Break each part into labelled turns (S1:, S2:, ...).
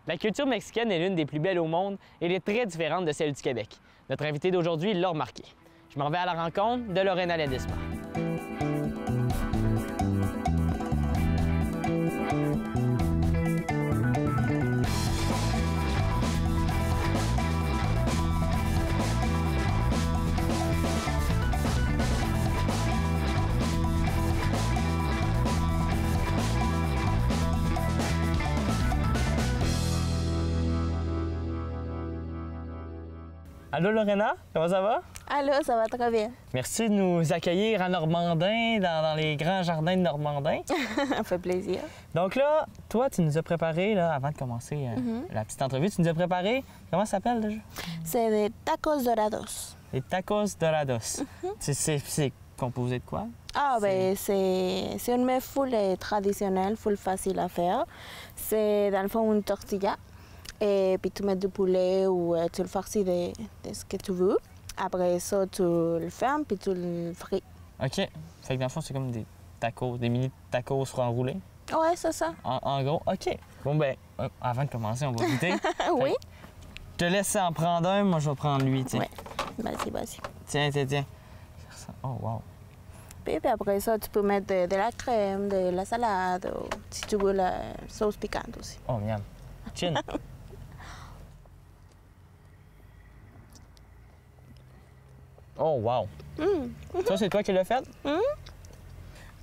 S1: La culture mexicaine est l'une des plus belles au monde et elle est très différente de celle du Québec. Notre invité d'aujourd'hui l'a remarqué. Je m'en vais à la rencontre de Lorena Ledesma. Allô Lorena, comment ça va?
S2: Allô, ça va très bien.
S1: Merci de nous accueillir à Normandin, dans les grands jardins de Normandin.
S2: Ça fait plaisir.
S1: Donc là, toi, tu nous as préparé, là, avant de commencer la petite entrevue, tu nous as préparé, comment ça s'appelle déjà?
S2: C'est des tacos dorados.
S1: Les tacos dorados. C'est composé de quoi?
S2: Ben c'est une mets full traditionnelle, full facile à faire. C'est dans le fond une tortilla. Et puis tu mets du poulet ou tu le farcis de ce que tu veux. Après ça, tu le fermes puis tu le frites.
S1: OK. Fait que dans le fond, c'est comme des tacos, des mini tacos enroulés.
S2: Ouais, c'est ça.
S1: En gros, OK. Bon, ben, avant de commencer, on va goûter.
S2: Oui.
S1: Je te laisse en prendre un, moi je vais prendre lui, tiens.
S2: Ouais. Vas-y.
S1: Tiens. Oh, wow.
S2: Puis après ça, tu peux mettre de la crème, de la salade, ou si tu veux la sauce piquante aussi.
S1: Oh, miam. Chin. Oh, wow! Ça, c'est toi qui l'as fait?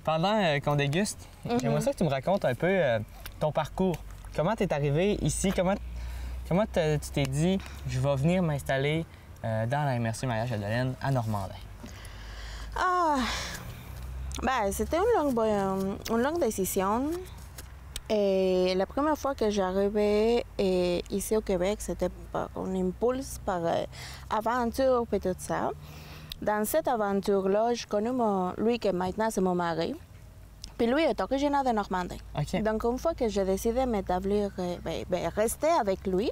S1: Pendant qu'on déguste, j'aimerais ça que tu me racontes un peu ton parcours. Comment tu es arrivé ici? Comment tu t'es dit, je vais venir m'installer dans la MRC Mariage Adelaine à Normandin?
S2: C'était une longue décision. Et la première fois que j'arrivais ici au Québec, c'était par un impulse, par aventure et tout ça. Dans cette aventure-là, je connais lui qui maintenant c'est mon mari. Puis lui est originaire de Normandie.
S1: Okay.
S2: Donc une fois que j'ai décidé de m'établir, rester avec lui,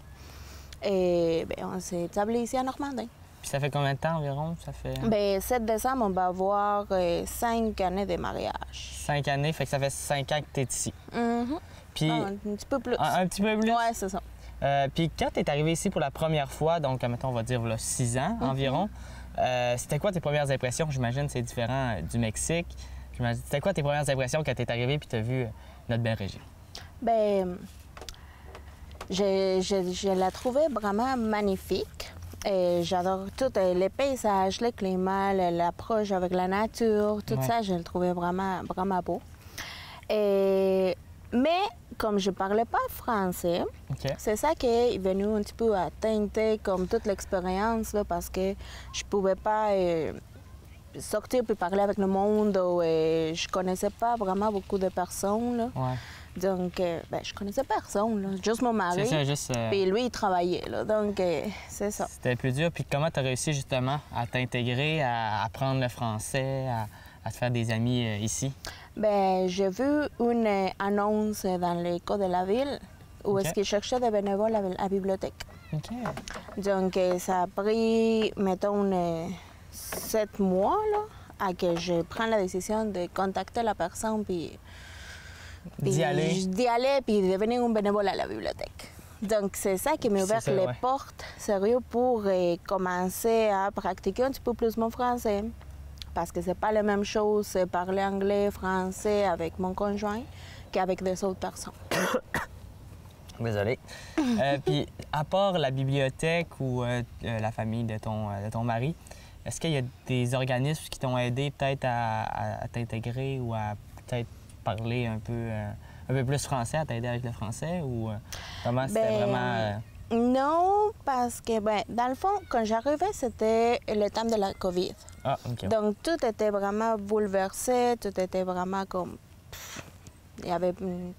S2: et on s'est établi ici à Normandie.
S1: Puis ça fait combien de temps environ? Ça fait...
S2: 7 décembre, on va avoir 5 années de mariage.
S1: 5 années, fait que ça fait 5 ans que tu es ici. Puis,
S2: un petit peu plus.
S1: Un petit peu plus?
S2: Ouais, c'est ça.
S1: Puis quand tu es arrivé ici pour la première fois, donc mettons, on va dire là, 6 ans environ, c'était quoi tes premières impressions? J'imagine que c'est différent du Mexique. C'était quoi tes premières impressions quand tu es arrivé et tu as vu notre belle région?
S2: Je la trouvais vraiment magnifique. J'adore tout, les paysages, le climat, l'approche avec la nature, tout ça, je le trouvais vraiment, vraiment beau. Mais comme je ne parlais pas français, c'est ça qui est venu un petit peu à teinter comme toute l'expérience, parce que je ne pouvais pas sortir puis parler avec le monde. Je ne connaissais pas vraiment beaucoup de personnes. Là.
S1: Ouais.
S2: Donc, je connaissais personne, là. Juste mon mari.
S1: C'est ça,
S2: Puis lui, il travaillait, là. Donc, c'est ça.
S1: C'était plus dur. Puis comment tu as réussi justement à t'intégrer, à apprendre le français, à te faire des amis ici?
S2: J'ai vu une annonce dans l'école de la ville où est-ce qu'ils cherchaient des bénévoles à la bibliothèque.
S1: OK.
S2: Donc, ça a pris, mettons, 7 mois, là, à que je prenne la décision de contacter la personne, puis d'y aller, puis devenir un bénévole à la bibliothèque. Donc, c'est ça qui m'a ouvert les portes, sérieux, pour commencer à pratiquer un petit peu plus mon français. Parce que c'est pas la même chose parler anglais, français avec mon conjoint qu'avec des autres personnes.
S1: Désolé. Puis, à part la bibliothèque ou la famille de ton mari, est-ce qu'il y a des organismes qui t'ont aidé peut-être à t'intégrer ou à peut-être parler un peu plus français, à t'aider avec le français? Ou comment c'était vraiment...
S2: Non, parce que, dans le fond, quand j'arrivais, c'était le temps de la COVID.
S1: Ah, OK.
S2: Donc, tout était vraiment bouleversé, tout était vraiment comme... Il n'y avait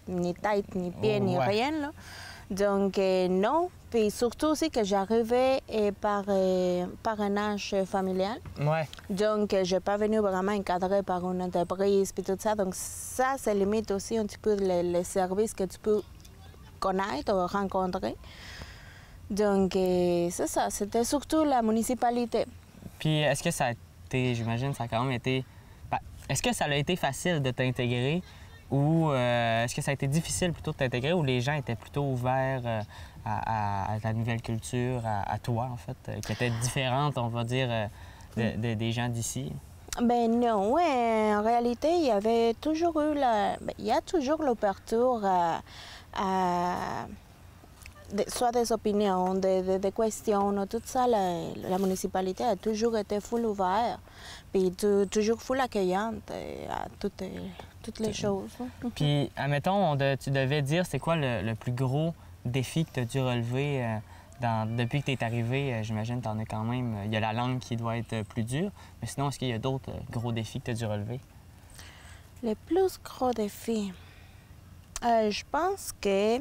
S2: ni tête, ni pied, ni rien, là. Donc, non. Puis surtout aussi que j'arrivais par parrainage familial.
S1: Ouais.
S2: Donc, je n'ai pas venu vraiment encadré par une entreprise, puis tout ça. Donc, ça limite aussi un petit peu les services que tu peux connaître ou rencontrer. Donc, c'est ça. C'était surtout la municipalité.
S1: Puis, est-ce que ça a été, j'imagine, ça a quand même été... Est-ce que ça a été facile de t'intégrer Ou est-ce que ça a été difficile plutôt de t'intégrer ou les gens étaient plutôt ouverts à ta nouvelle culture, à toi, en fait, qui était différente, on va dire, des gens d'ici?
S2: Ben non, ouais, en réalité, il y avait toujours eu il y a toujours l'ouverture soit des opinions, des questions, tout ça. La municipalité a toujours été full ouverte, puis toujours full accueillante à toutes les choses.
S1: Puis, admettons, tu devais dire, c'est quoi le plus gros défi que tu as dû relever depuis que tu es arrivé? J'imagine que tu en as quand même. Il y a la langue qui doit être plus dure, mais sinon, est-ce qu'il y a d'autres gros défis que tu as dû relever?
S2: Les plus gros défis? Je pense que,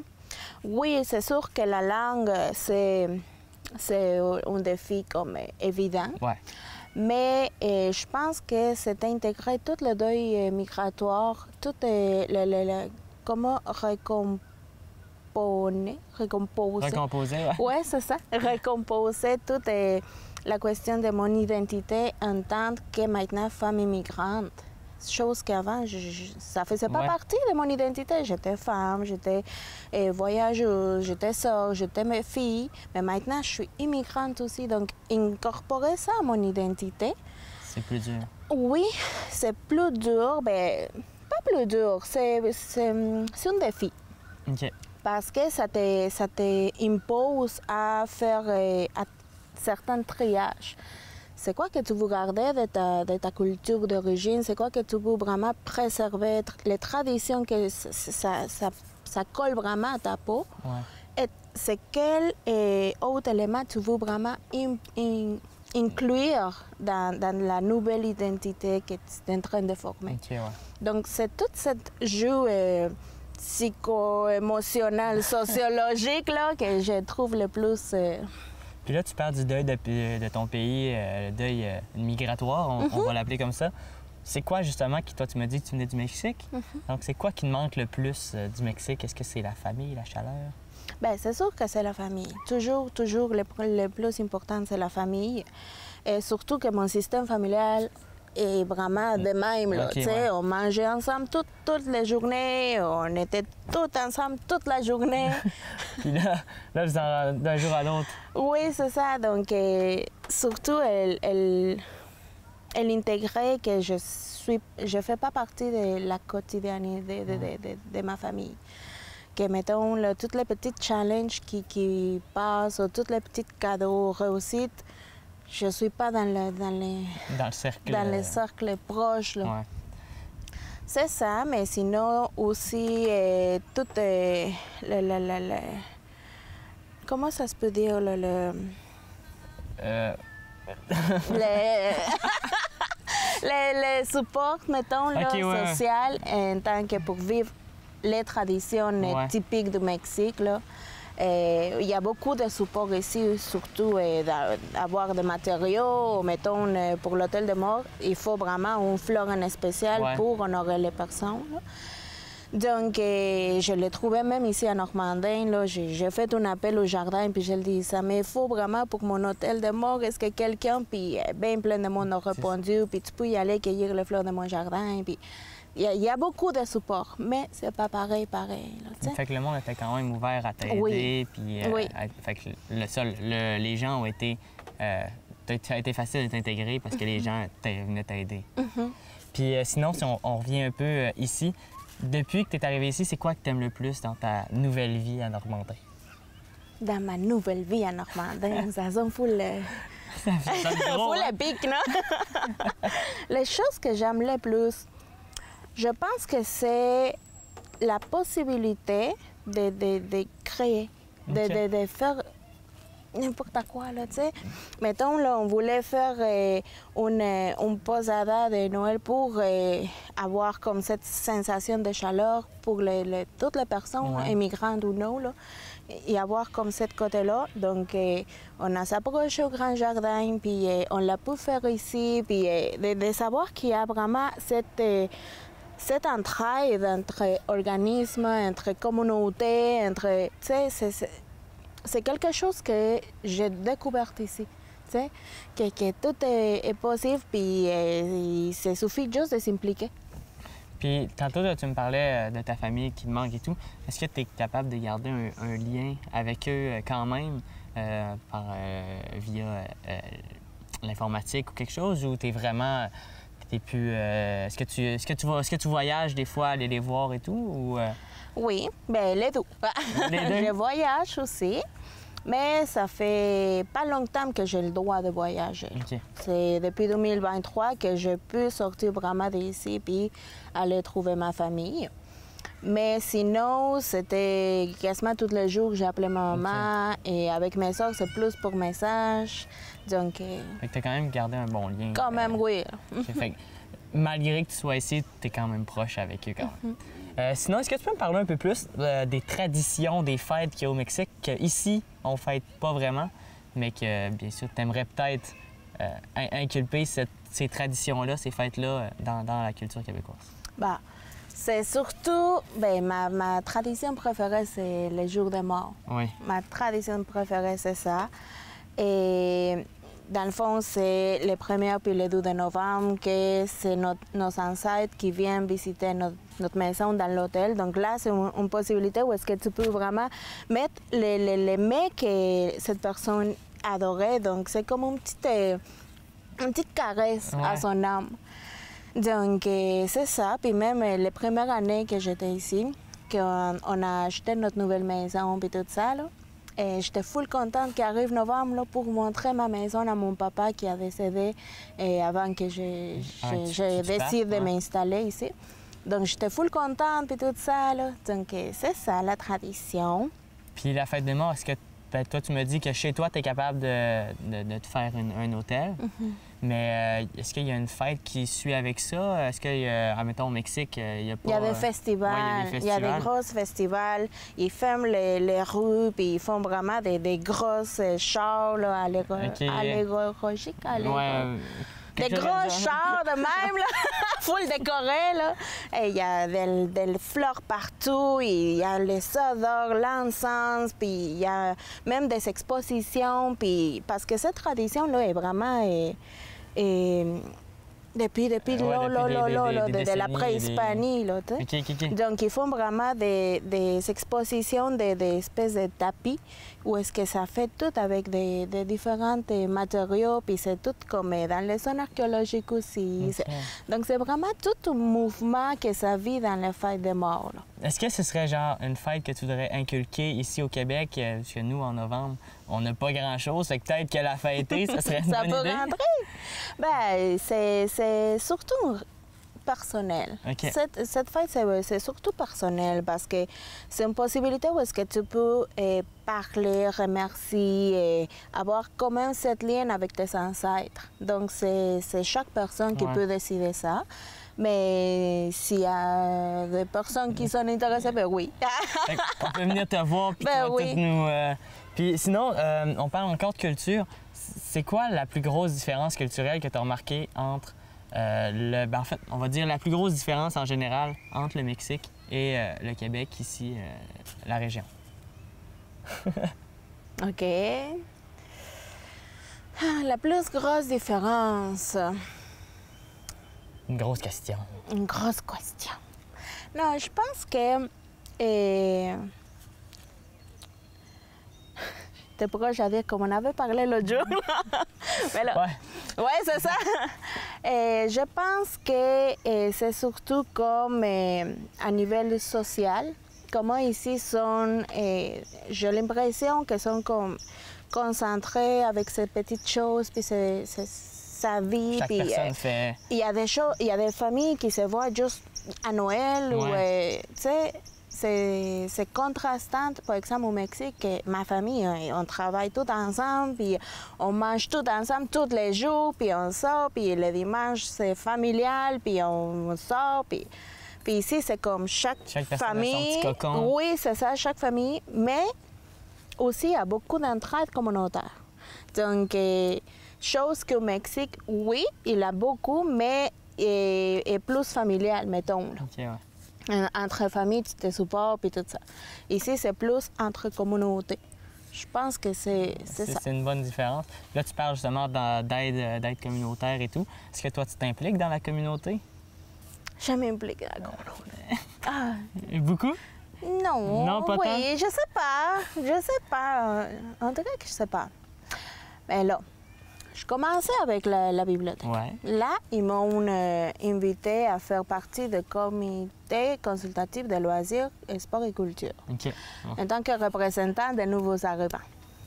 S2: oui, c'est sûr que la langue, c'est un défi comme évident.
S1: Ouais.
S2: Mais je pense que c'est intégrer tout le deuil migratoire, tout comment recomposer.
S1: Ouais,
S2: c'est ça. Recomposer toute la question de mon identité en tant que maintenant femme immigrante. Chose qu'avant, ça faisait pas partie de mon identité. J'étais femme, j'étais voyageuse, j'étais sœur, j'étais mes filles. Mais maintenant, je suis immigrante aussi. Donc, incorporer ça à mon identité.
S1: C'est plus dur.
S2: Oui, c'est plus dur. Ben, pas plus dur, c'est un défi.
S1: OK.
S2: Parce que ça t'impose à faire certains triages. C'est quoi que tu veux garder de ta culture d'origine? C'est quoi que tu veux vraiment préserver? Les traditions, que ça colle vraiment à ta peau.
S1: Ouais.
S2: Et c'est quel autre élément tu veux vraiment inclure dans la nouvelle identité que tu es en train de former?
S1: Okay, ouais.
S2: Donc, c'est toute cette jeu psycho-émotionnel, sociologique là, que je trouve le plus...
S1: Puis là, tu parles du deuil de ton pays, le deuil migratoire, on va l'appeler comme ça. C'est quoi justement qui, toi, tu m'as dit que tu venais du Mexique? Donc, c'est quoi qui te manque le plus du Mexique? Est-ce que c'est la famille, la chaleur?
S2: Bien, c'est sûr que c'est la famille. Toujours, le plus important, c'est la famille. Et surtout que mon système familial est vraiment de même. Là,
S1: okay, ouais.
S2: On mangeait ensemble toutes les journées, on était tous ensemble toute la journée.
S1: Puis là d'un jour à l'autre.
S2: Oui, c'est ça. Donc, surtout, elle intégrait que je fais pas partie de la quotidienneté de ma famille. Que, mettons, toutes les petites challenges qui passent, ou tous les petits cadeaux réussites, je suis pas dans le cercle proche. Là.
S1: Ouais.
S2: C'est ça, mais sinon aussi, tout comment ça se peut dire? Les supports, mettons, là,
S1: ouais.
S2: social, en tant que pour vivre les traditions typiques du Mexique. Là. Il y a beaucoup de supports ici, surtout d'avoir des matériaux. Mettons, pour l'hôtel de mort, il faut vraiment une fleur en spécial pour honorer les personnes. Là. Donc, je l'ai trouvé même ici à Normandin. J'ai fait un appel au jardin, puis je lui ai dit, ça me faut vraiment pour mon hôtel de mort. Est-ce que quelqu'un, puis bien plein de monde a répondu, puis tu peux y aller cueillir les fleurs de mon jardin. Puis il y a beaucoup de support, mais c'est pas pareil. Là,
S1: fait que le monde était quand même ouvert à t'aider. Puis, fait que les gens ont été... ça a été facile de t'intégrer parce que les gens venaient t'aider. Puis sinon, si on revient un peu ici, depuis que tu es arrivé ici, c'est quoi que tu aimes le plus dans ta nouvelle vie à Normandin?
S2: Dans ma nouvelle vie à Normandin, ça sonne full... full épique, non? Les choses que j'aime le plus, je pense que c'est la possibilité de créer, de faire n'importe quoi, là, tu sais. Mettons, là, on voulait faire une posada de Noël pour avoir comme cette sensation de chaleur pour toutes les personnes, immigrantes ou non, là, et avoir comme cette côté-là. Donc, on a s'approché au grand jardin, puis on l'a pu faire ici, puis de savoir qu'il y a vraiment cette entraide entre organismes, entre communautés, entre... Tu sais, c'est quelque chose que j'ai découvert ici, tu sais, que tout est possible, puis il suffit juste de s'impliquer.
S1: Puis tantôt, là, tu me parlais de ta famille qui te manque et tout. Est-ce que tu es capable de garder un lien avec eux quand même via l'informatique ou quelque chose, ou tu es vraiment... T'es plus... est-ce que tu voyages des fois, aller les voir et tout? Ou,
S2: Oui, ben les deux.
S1: Les deux?
S2: Je voyage aussi, mais ça fait pas longtemps que j'ai le droit de voyager.
S1: OK.
S2: C'est depuis 2023 que je peux sortir vraiment d'ici puis aller trouver ma famille. Mais sinon, c'était quasiment tous les jours que j'appelais ma maman. Et avec mes soeurs, c'est plus pour message. Donc...
S1: Fait que t'as quand même gardé un bon lien.
S2: Quand même, oui.
S1: Fait que, malgré que tu sois ici, t'es quand même proche avec eux quand même. Sinon, est-ce que tu peux me parler un peu plus des traditions, des fêtes qu'il y a au Mexique, qu'ici, on ne fête pas vraiment, mais que, bien sûr, tu aimerais peut-être inculper ces traditions-là, ces fêtes-là, dans la culture québécoise?
S2: Bah, c'est surtout, ma tradition préférée, c'est le jour des morts.
S1: Oui.
S2: Ma tradition préférée, c'est ça. Et dans le fond, c'est le 1er puis le 2 de novembre que c'est nos ancêtres qui viennent visiter notre maison dans l'hôtel. Donc là, c'est une possibilité où est-ce que tu peux vraiment mettre les mets que cette personne adorait. Donc c'est comme une petite caresse à son âme. Donc, c'est ça. Puis même les premières années que j'étais ici, qu'on a acheté notre nouvelle maison puis tout ça, là, et j'étais full contente qu'arrive novembre là, pour montrer ma maison à mon papa qui a décédé avant que je décide de m'installer ici. Donc, j'étais full contente puis tout ça, là. Donc, c'est ça, la tradition.
S1: Puis la fête des morts, est-ce que toi, tu me dis que chez toi, tu es capable de te faire un hôtel. Mais est-ce qu'il y a une fête qui suit avec ça? Est-ce que, admettons, au Mexique, il n'y a pas...
S2: Il y a des festivals. Il y a des gros festivals. Ils ferment les rues, puis ils font vraiment des grosses chars là, allégoriques. Des gros chars de même, là, full décorés, là. Et il y a des fleurs partout, il y a les odeurs, l'encens, puis il y a même des expositions, puis parce que cette tradition-là est vraiment... depuis de la pré-Hispanie, là, tu sais. Donc, ils font vraiment des expositions des espèces de tapis où est-ce que ça fait tout avec des différents matériaux, puis c'est tout comme dans les zones archéologiques aussi. Donc, c'est vraiment tout un mouvement que ça vit dans les fêtes des morts, là.
S1: Est-ce que ce serait genre une fête que tu voudrais inculquer ici au Québec? Parce que nous, en novembre, on n'a pas grand-chose. Fait que peut-être que la fêter, ça serait une bonne idée.
S2: Ça peut rentrer. Ben, c'est surtout personnel.
S1: Okay.
S2: Cette fête, c'est surtout personnel parce que c'est une possibilité où est-ce que tu peux parler, remercier, avoir quand même cette lien avec tes ancêtres. Donc, c'est chaque personne qui peut décider ça. Mais s'il y a des personnes qui sont intéressées, ben oui.
S1: On peut venir te voir, puis
S2: ben
S1: tu vas toutes nous... Puis sinon, on parle encore de culture. C'est quoi la plus grosse différence culturelle que tu as remarquée entre en fait, on va dire la plus grosse différence en général entre le Mexique et le Québec, ici, la région?
S2: OK. La plus grosse différence...
S1: Une grosse question.
S2: Une grosse question. Non, je pense que... T'es proche à dire comme on avait parlé l'autre jour. Mais là, ouais, c'est ça. Je pense que c'est surtout comme à niveau social. Comment ici sont... j'ai l'impression qu'ils sont comme concentrés avec ces petites choses, puis sa vie.
S1: Chaque personne fait...
S2: Il y a des choses, il y a des familles qui se voient juste à Noël ou, tu sais, c'est contrastant. Par exemple, au Mexique, ma famille, on travaille tout ensemble, puis on mange tout ensemble tous les jours, puis on sort, puis le dimanche, c'est familial, puis on sort, puis ici, c'est comme chaque famille.
S1: A son petit cocon.
S2: Oui, c'est ça, chaque famille, mais aussi, il y a beaucoup d'entraide communautaire. Donc, chose qu'au Mexique, oui, il y a beaucoup, mais est plus familial, mettons.
S1: OK, ouais.
S2: Entre familles, tu te supportes et tout ça. Ici, c'est plus entre communautés. Je pense que c'est ça.
S1: C'est une bonne différence. Là, tu parles justement d'aide communautaire et tout. Est-ce que toi, tu t'impliques dans la communauté?
S2: Je m'implique dans la communauté.
S1: Beaucoup?
S2: Non,
S1: Non, pas tant?
S2: oui, je sais pas. En tout cas que je sais pas. Mais là, je commençais avec la bibliothèque.
S1: Ouais.
S2: Là, ils m'ont invité à faire partie du comité consultatif de loisirs, sport et culture,
S1: OK. Bon.
S2: en tant que représentant des nouveaux arrivants.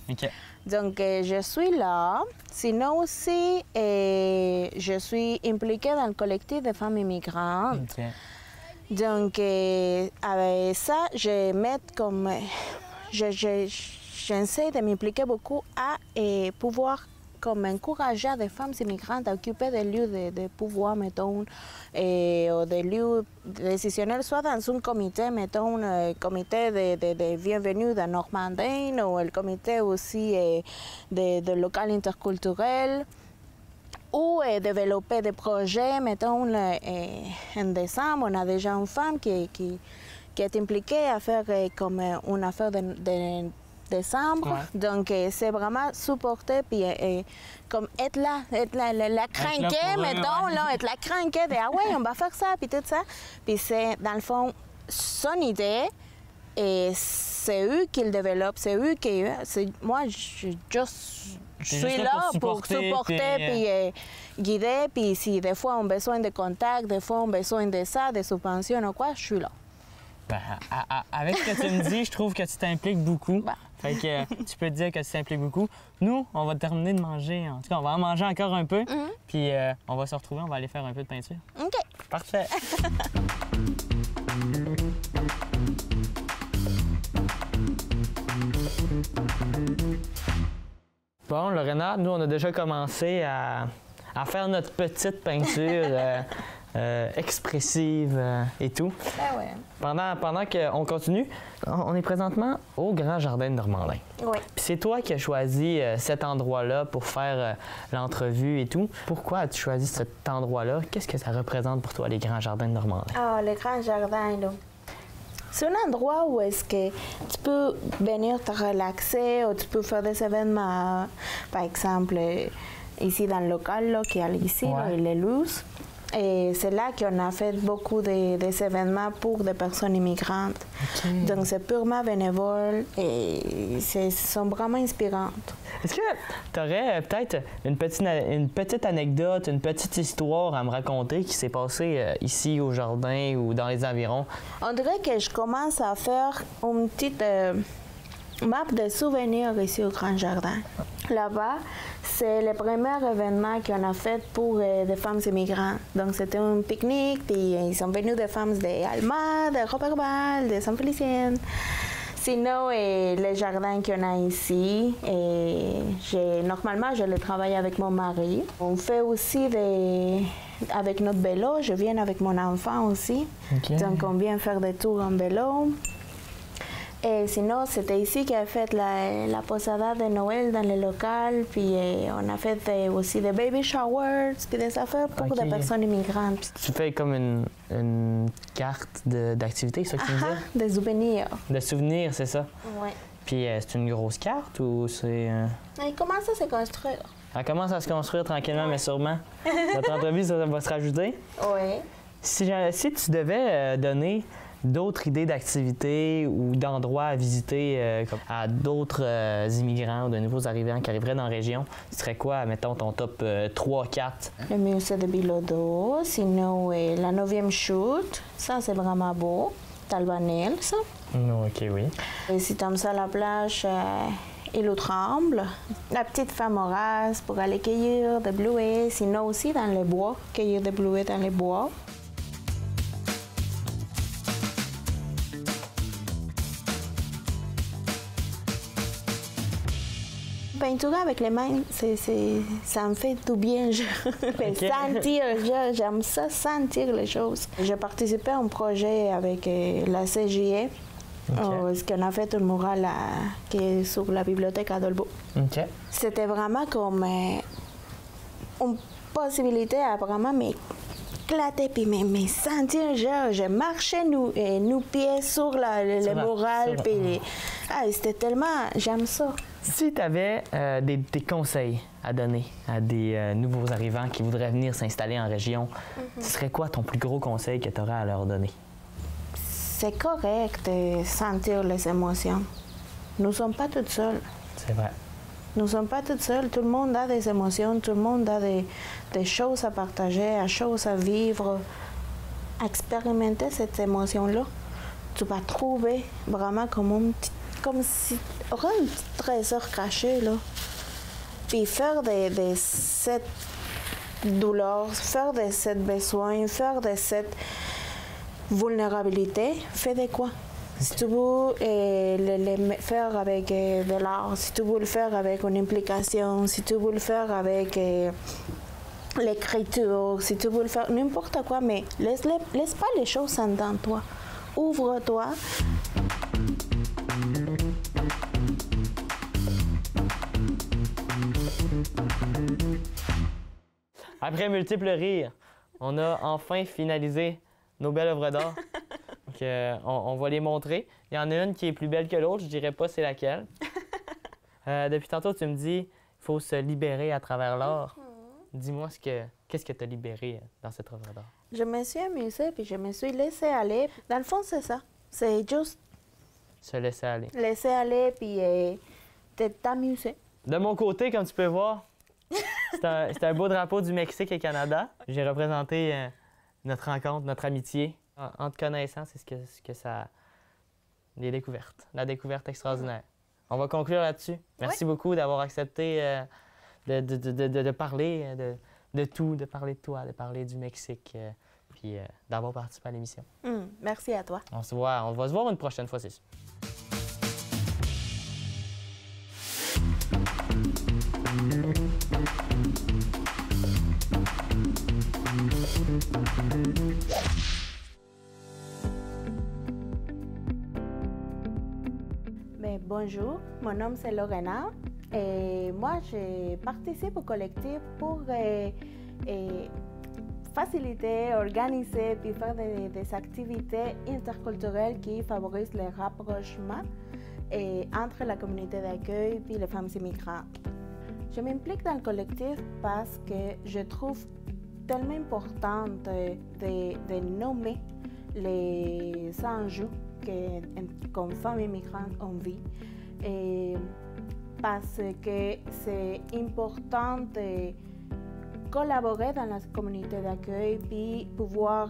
S1: OK.
S2: Donc, je suis là. Sinon aussi, je suis impliquée dans le collectif des femmes immigrantes.
S1: OK.
S2: Donc, avec ça, je mets comme... J'essaie de m'impliquer beaucoup à pouvoir comme encourager des femmes immigrantes à occuper des lieux de pouvoir, mettons, ou des lieux décisionnels, soit dans un comité, mettons, comité de bienvenue de Normandie, ou le comité aussi de local interculturel, ou développer des projets, mettons, en décembre, on a déjà une femme qui est impliquée à faire comme une affaire de décembre.
S1: Ouais.
S2: Donc, c'est vraiment supporter, puis comme être là, la cranquer, mettons,
S1: ouais.
S2: là, être la cranquer de « Ah ouais, on va faire ça », puis tout ça. Puis c'est, dans le fond, son idée, et c'est eux qui le développent, c'est eux qui... Moi, je suis là pour supporter, puis guider, puis si des fois on a besoin de contacts, des fois on a besoin de ça, de subventions ou quoi, je suis là.
S1: Ben, avec ce que tu me dis, je trouve que tu t'impliques beaucoup.
S2: Ben.
S1: Fait que tu peux te dire que tu t'impliques beaucoup. Nous, on va terminer de manger. En tout cas, on va en manger encore un peu. Puis on va se retrouver, on va aller faire un peu de peinture.
S2: OK.
S1: Parfait. Bon, Lorena, nous, on a déjà commencé à faire notre petite peinture expressive et tout.
S2: Ben ouais.
S1: Pendant qu'on continue, on est présentement au Grand Jardin de Normandin.
S2: Oui.
S1: Puis c'est toi qui as choisi cet endroit-là pour faire l'entrevue et tout. Pourquoi as-tu choisi cet endroit-là? Qu'est-ce que ça représente pour toi, les Grands Jardins de Normandin?
S2: Ah, le Grand Jardin, là. C'est un endroit où est-ce que tu peux venir te relaxer ou tu peux faire des événements, par exemple, ici dans le local là, qui est ici,
S1: Ouais.
S2: là, il est loose. Et c'est là qu'on a fait beaucoup des événements pour des personnes immigrantes.
S1: OK.
S2: Donc c'est purement bénévole et sont vraiment inspirantes.
S1: Est-ce que tu aurais peut-être une petite anecdote, une petite histoire à me raconter qui s'est passée ici au jardin ou dans les environs?
S2: On dirait que je commence à faire une petite map de souvenirs ici au Grand Jardin. Là-bas, c'est le premier événement qu'on a fait pour des femmes immigrantes. Donc, c'était un pique-nique, puis ils sont venus des femmes d'Alma, de Roberval, de Saint-Félicien. Sinon, les jardins qu'on a ici, normalement, je le travaille avec mon mari. On fait aussi avec notre vélo. Je viens avec mon enfant aussi.
S1: OK.
S2: Donc, on vient faire des tours en vélo. Et sinon, c'était ici qu'on a fait la posada de Noël dans le local, puis on a fait aussi des baby showers, puis des affaires pour
S1: OK.
S2: des personnes immigrantes.
S1: Tu fais comme une carte d'activité, c'est ça que tu me disais?
S2: Des souvenirs.
S1: De souvenirs, c'est ça?
S2: Oui.
S1: Puis c'est une grosse carte ou c'est...
S2: Il commence à se construire.
S1: Elle commence à se construire tranquillement, mais sûrement. Notre entrevue, ça va se rajouter.
S2: Oui.
S1: Si tu devais donner d'autres idées d'activités ou d'endroits à visiter à d'autres immigrants ou de nouveaux arrivants qui arriveraient dans la région, ce serait quoi, mettons, ton top 3-4?
S2: Le musée de Bilodeau, sinon la 9e chute, ça c'est vraiment beau. Talbanel, ça.
S1: OK, oui.
S2: Et si t'aimes ça, la plage, Île aux Trembles, la petite femme Horace pour aller cueillir des bleuets, sinon aussi dans les bois, cueillir des bleuets dans les bois. Peinturer avec les mains, ça me fait tout bien. Sentir, j'aime ça, sentir les choses. J'ai participé à un projet avec la CJE, ce qu'on a fait un mural qui est sur la bibliothèque Adolbo.
S1: OK.
S2: C'était vraiment comme une possibilité à vraiment m'éclater puis me sentir, genre, je marchais nous pieds sur le mural. Puis c'était tellement, j'aime ça.
S1: Si tu avais des conseils à donner à des nouveaux arrivants qui voudraient venir s'installer en région, ce serait quoi ton plus gros conseil que tu aurais à leur donner?
S2: C'est correct de sentir les émotions. Nous ne sommes pas toutes seules.
S1: C'est vrai.
S2: Nous ne sommes pas toutes seules. Tout le monde a des émotions, tout le monde a des choses à partager, des choses à vivre. Expérimenter cette émotion-là, tu vas trouver vraiment comme si un petit trésor caché, là. Puis faire de cette douleur, faire de cette besoin, faire de cette vulnérabilité, fais de quoi? Si tu veux le faire avec de l'art, si tu veux le faire avec une implication, si tu veux le faire avec l'écriture, si tu veux le faire n'importe quoi, mais laisse pas les choses en dans toi. Ouvre-toi.
S1: Après multiples rires, on a enfin finalisé nos belles œuvres d'art. Donc, on va les montrer. Il y en a une qui est plus belle que l'autre, je dirais pas c'est laquelle. Depuis tantôt, tu me dis qu'il faut se libérer à travers l'art. Dis-moi qu'est-ce que tu as libéré dans cette œuvre d'art?
S2: Je me suis amusée puis je me suis laissée aller. Dans le fond, c'est ça. C'est juste
S1: se laisser aller.
S2: Laisser aller puis t'amuser.
S1: De mon côté, comme tu peux voir, c'est un beau drapeau du Mexique et Canada. J'ai représenté notre rencontre, notre amitié. En te connaissant, c'est ce que ça... Les découvertes. La découverte extraordinaire. On va conclure là-dessus. Merci beaucoup d'avoir accepté de parler de tout, de parler de toi, de parler du Mexique, puis d'avoir participé à l'émission.
S2: Merci à toi.
S1: On va se voir une prochaine fois, c'est sûr.
S2: Bonjour, mon nom c'est Lorena et moi je participe au collectif pour faciliter, organiser puis faire des activités interculturelles qui favorisent le rapprochement entre la communauté d'accueil et les femmes immigrantes. Je m'implique dans le collectif parce que je trouve tellement important de nommer les enjeux que comme femmes immigrantes on vit et parce que c'est important de collaborer dans la communauté d'accueil puis pouvoir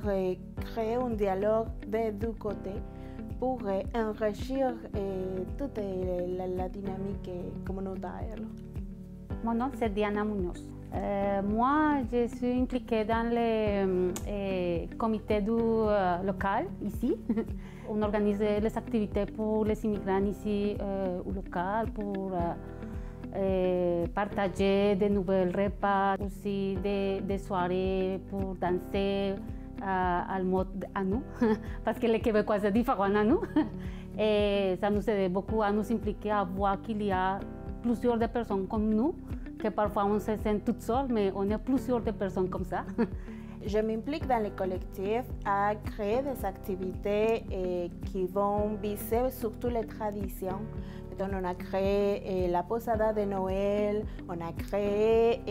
S2: créer un dialogue des deux côtés pour enrichir toute la dynamique communautaire.
S3: Mon nom c'est Diana Munoz. Moi, je suis impliquée dans le comité local ici. On organise les activités pour les immigrants ici au local, pour partager de nouvelles repas, aussi des soirées pour danser al mode à nous, parce que les Québécois c'est différent à nous. Et ça nous aide beaucoup à nous impliquer, à voir qu'il y a plusieurs de personnes comme nous, que parfois on se sent toute seule, mais on est plusieurs de personnes comme ça.
S2: Je m'implique dans le collectif à créer des activités qui vont viser surtout les traditions. Donc, on a créé la posada de Noël, on a créé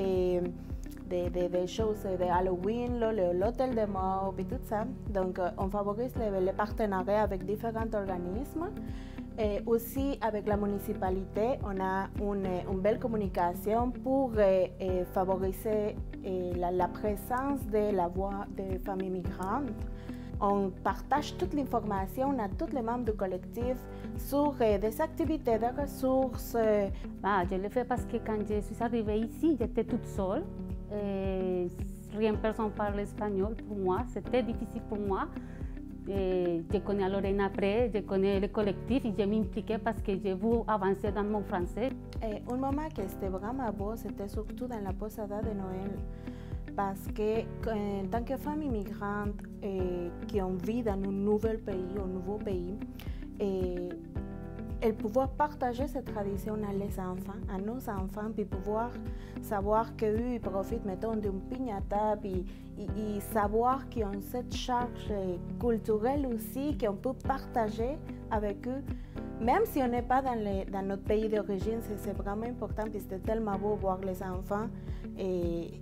S2: des choses de Halloween, l'hôtel de mort et tout ça. Donc, on favorise les partenariats avec différents organismes. Et aussi, avec la municipalité, on a une belle communication pour favoriser la présence de la voix des femmes immigrantes. On partage toute l'information à tous les membres du collectif sur des activités, des ressources.
S3: Je le fais parce que quand je suis arrivée ici, j'étais toute seule. Personne ne parlait espagnol pour moi, c'était difficile pour moi. Je connais Lorena après, je connais le collectif et je m'impliquais parce que je veux avancer dans mon français.
S2: Un moment qui était vraiment beau, c'était surtout dans la posada de Noël. Parce que en tant que femme immigrante qui vit dans un nouveau pays, et pouvoir partager cette tradition à nos enfants, puis pouvoir savoir qu'eux ils profitent, mettons, d'une piñata, puis savoir qu'ils ont cette charge culturelle aussi, qu'on peut partager avec eux, Même si on n'est pas dans notre pays d'origine, c'est vraiment important, puis c'était tellement beau voir les enfants. Et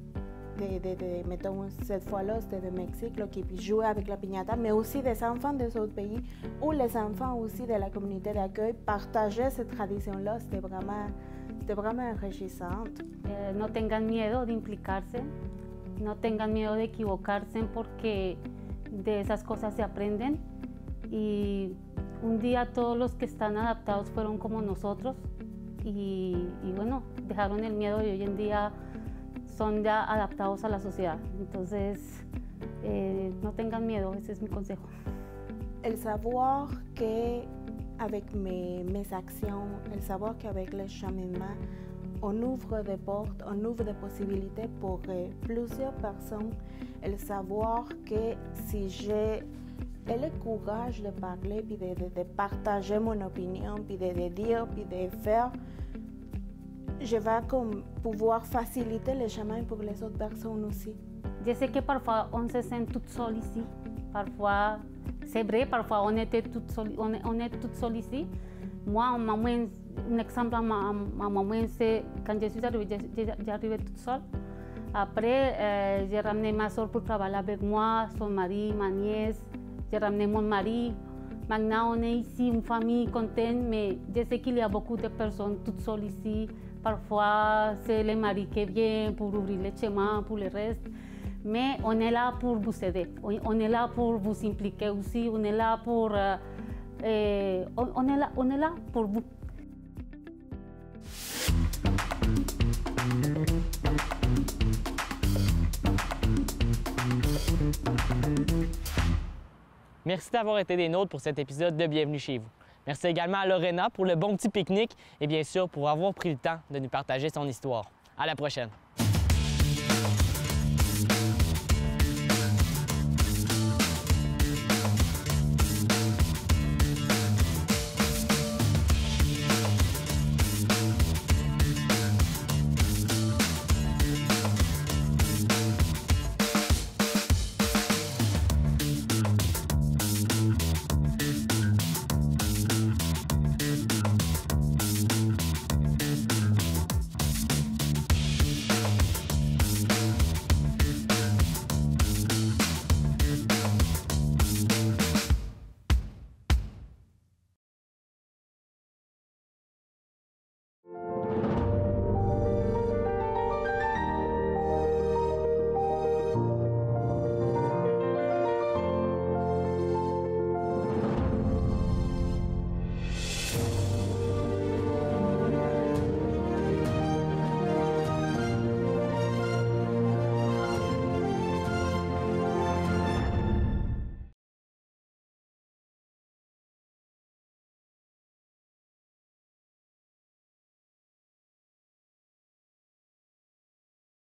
S2: mettons, cette fois-là, c'était de Mexique, là, qui jouaient avec la piñata, mais aussi des enfants des autres pays, ou les enfants aussi de la communauté d'accueil partageaient cette tradition-là. C'était vraiment enrichissant.
S3: No tengan miedo de implicarse, no tengan miedo de equivocarse, porque de esas cosas se aprenden. Y un día todos los que están adaptados fueron como nosotros y bueno, dejaron el miedo y hoy en día son ya adaptados a la sociedad. Entonces, no tengan miedo, ese es mi consejo.
S2: El savoir qu'avec mes actions, el savoir qu'avec le cheminement, on ouvre des portes, on ouvre des possibilités pour plusieurs personnes. El savoir que si j'ai le courage de parler, puis de partager mon opinion, puis de dire, puis de faire, je vais pouvoir faciliter le chemin pour les autres personnes aussi.
S3: Je sais que parfois on se sent toute seule ici. Parfois, c'est vrai, parfois on est toute seule ici. Moi, un exemple à ma maman, c'est quand je suis arrivée, j'arrivais toute seule. Après, j'ai ramené ma soeur pour travailler avec moi, son mari, ma nièce. J'ai ramené mon mari. Maintenant, on est ici, une famille contente, mais je sais qu'il y a beaucoup de personnes toutes seules ici. Parfois, c'est le mari qui vient pour ouvrir le chemin pour le reste. Mais on est là pour vous aider. On est là pour vous impliquer aussi. On est là pour, on est là pour vous.
S1: Merci d'avoir été des nôtres pour cet épisode de Bienvenue chez vous. Merci également à Lorena pour le bon petit pique-nique et bien sûr pour avoir pris le temps de nous partager son histoire. À la prochaine!